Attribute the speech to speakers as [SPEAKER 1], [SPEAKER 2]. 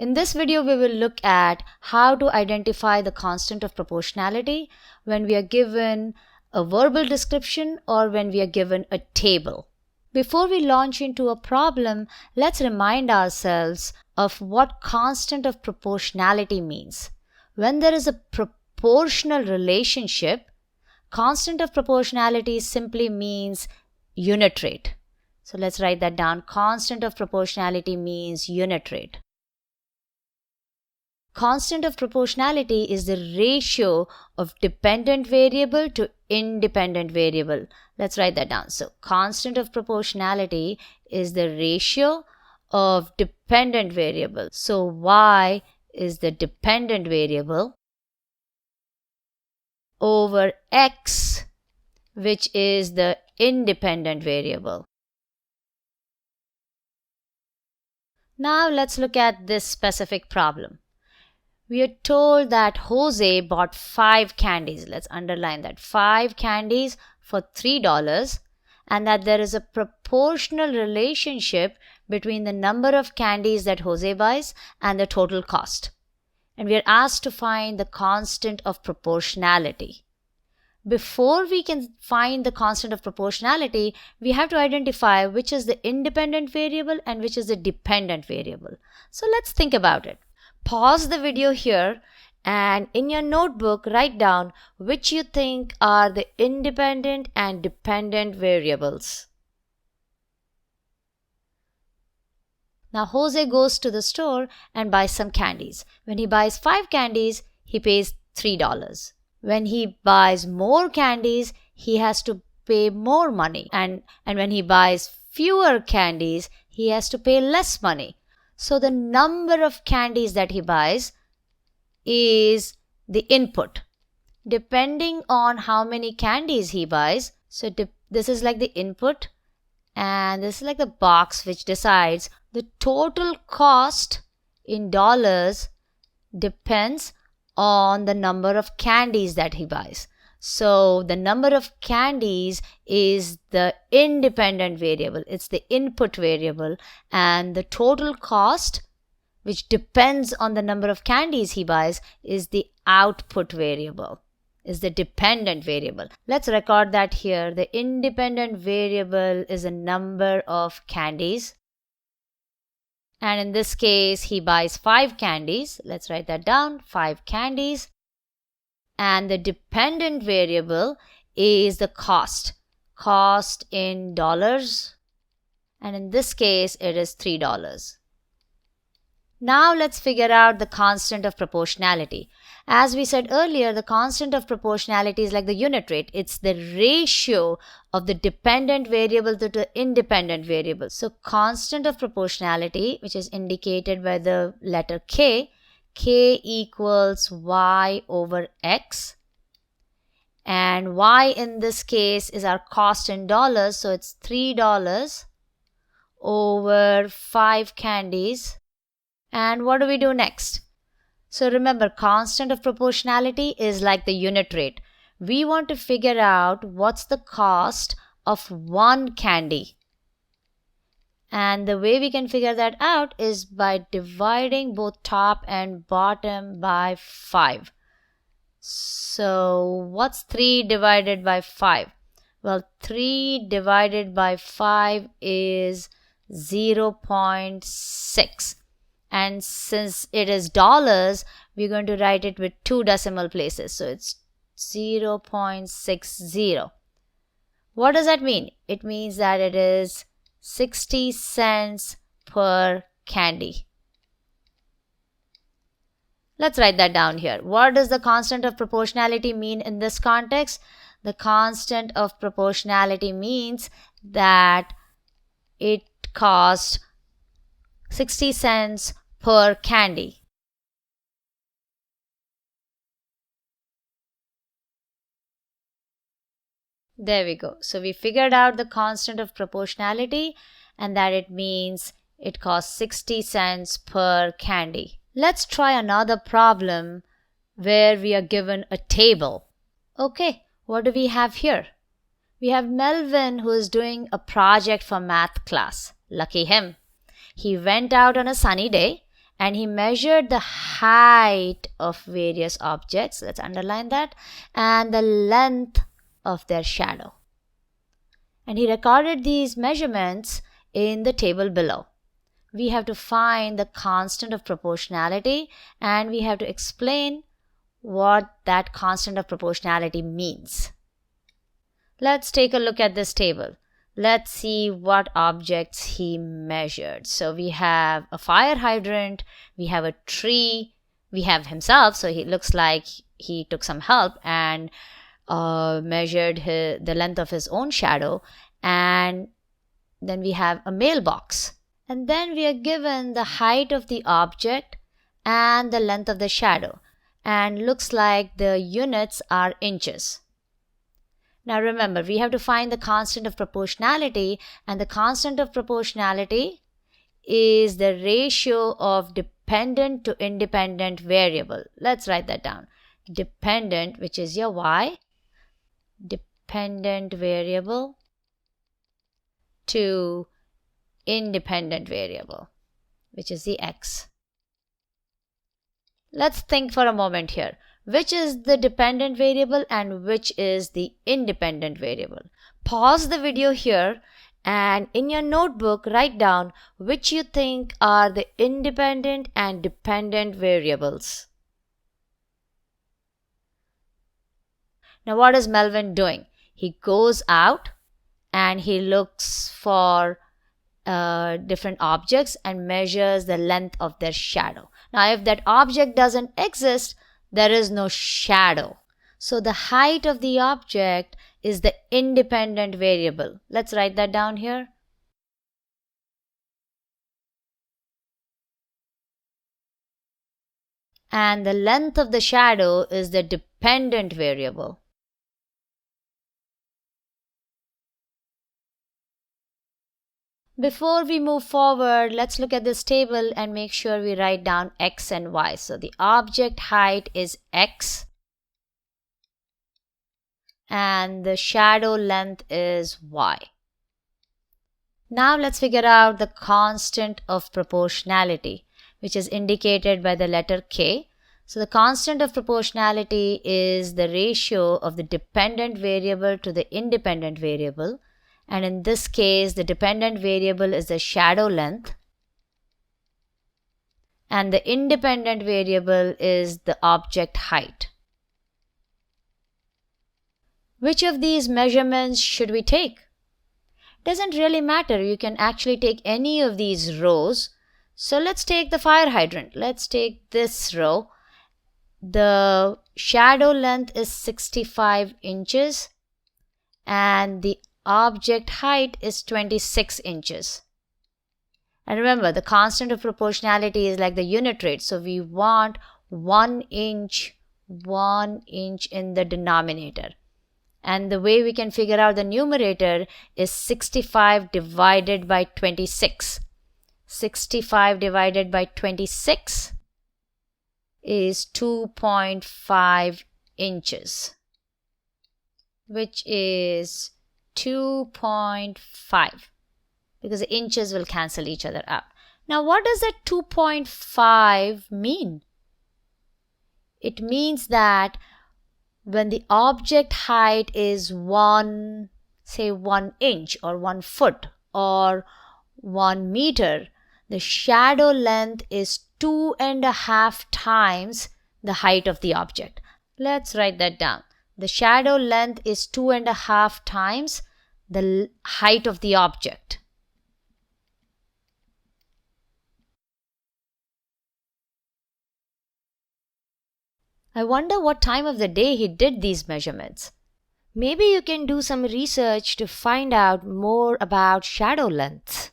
[SPEAKER 1] In this video, we will look at how to identify the constant of proportionality when we are given a verbal description or when we are given a table. Before we launch into a problem, let's remind ourselves of what constant of proportionality means. When there is a proportional relationship, constant of proportionality simply means unit rate. So let's write that down. Constant of proportionality means unit rate. Constant of proportionality is the ratio of dependent variable to independent variable. Let's write that down. So constant of proportionality is the ratio of dependent variable. So y is the dependent variable over x, which is the independent variable. Now let's look at this specific problem. We are told that Jose bought 5 candies. Let's underline that. 5 candies for $3, and that there is a proportional relationship between the number of candies that Jose buys and the total cost. And we are asked to find the constant of proportionality. Before we can find the constant of proportionality, we have to identify which is the independent variable and which is the dependent variable. So let's think about it. Pause the video here and in your notebook write down which you think are the independent and dependent variables. Now Jose goes to the store and buys some candies. When he buys 5 candies, he pays $3. When he buys more candies, he has to pay more money. And when he buys fewer candies, he has to pay less money. So the number of candies that he buys is the input. Depending on how many candies he buys, so this is like the input and this is like the box which decides the total cost in dollars depends on the number of candies that he buys. So the number of candies is the independent variable. It's the input variable, and the total cost, which depends on the number of candies he buys, is the output variable, is the dependent variable. Let's record that here. The independent variable is a number of candies. And in this case, he buys 5 candies. Let's write that down, 5 candies. And the dependent variable is the cost in dollars. And in this case, it is $3. Now let's figure out the constant of proportionality. As we said earlier, the constant of proportionality is like the unit rate. It's the ratio of the dependent variable to the independent variable. So constant of proportionality, which is indicated by the letter K equals y over x. And y in this case is our cost in dollars. So it's $3 over 5 candies. And what do we do next? So remember, constant of proportionality is like the unit rate. We want to figure out what's the cost of 1 candy. And the way we can figure that out is by dividing both top and bottom by 5. So what's 3 divided by 5? Well, 3 divided by 5 is 0.6. And since it is dollars, we're going to write it with 2 decimal places. So it's 0.60. What does that mean? It means that it is 60 cents per candy. Let's write that down here. What does the constant of proportionality mean in this context? The constant of proportionality means that it costs 60 cents per candy. There we go. So we figured out the constant of proportionality and that it means it costs 60 cents per candy. Let's try another problem where we are given a table. Okay, what do we have here? We have Melvin who is doing a project for math class. Lucky him. He went out on a sunny day and he measured the height of various objects, let's underline that, and the length of their shadow. And he recorded these measurements in the table below. We have to find the constant of proportionality, and we have to explain what that constant of proportionality means. Let's take a look at this table. Let's see what objects he measured. So we have a fire hydrant, we have a tree, we have himself, so he looks like he took some help and measured the length of his own shadow, and then we have a mailbox. And then we are given the height of the object and the length of the shadow, and looks like the units are inches. Now remember, we have to find the constant of proportionality, and the constant of proportionality is the ratio of dependent to independent variable. Let's write that down. Dependent, which is your y, dependent variable to independent variable, which is the x. Let's think for a moment here. Which is the dependent variable and which is the independent variable? Pause the video here and in your notebook write down which you think are the independent and dependent variables. Now what is Melvin doing? He goes out and he looks for different objects and measures the length of their shadow. Now if that object doesn't exist, there is no shadow. So the height of the object is the independent variable. Let's write that down here. And the length of the shadow is the dependent variable. Before we move forward, let's look at this table and make sure we write down x and y. So the object height is x and the shadow length is y. Now let's figure out the constant of proportionality, which is indicated by the letter K. So the constant of proportionality is the ratio of the dependent variable to the independent variable. And in this case, the dependent variable is the shadow length and the independent variable is the object height. Which of these measurements should we take? Doesn't really matter. You can actually take any of these rows. So let's take the fire hydrant. Let's take this row. The shadow length is 65 inches and the object height is 26 inches. And remember, the constant of proportionality is like the unit rate. So we want 1 inch in the denominator. And the way we can figure out the numerator is 65 divided by 26. 65 divided by 26 is 2.5 inches, which is 2.5 because the inches will cancel each other out. Now what does that 2.5 mean? It means that when the object height is 1 inch or 1 foot or 1 meter, the shadow length is 2.5 times the height of the object. Let's write that down. The shadow length is 2.5 times the height of the object. I wonder what time of the day he did these measurements. Maybe you can do some research to find out more about shadow lengths.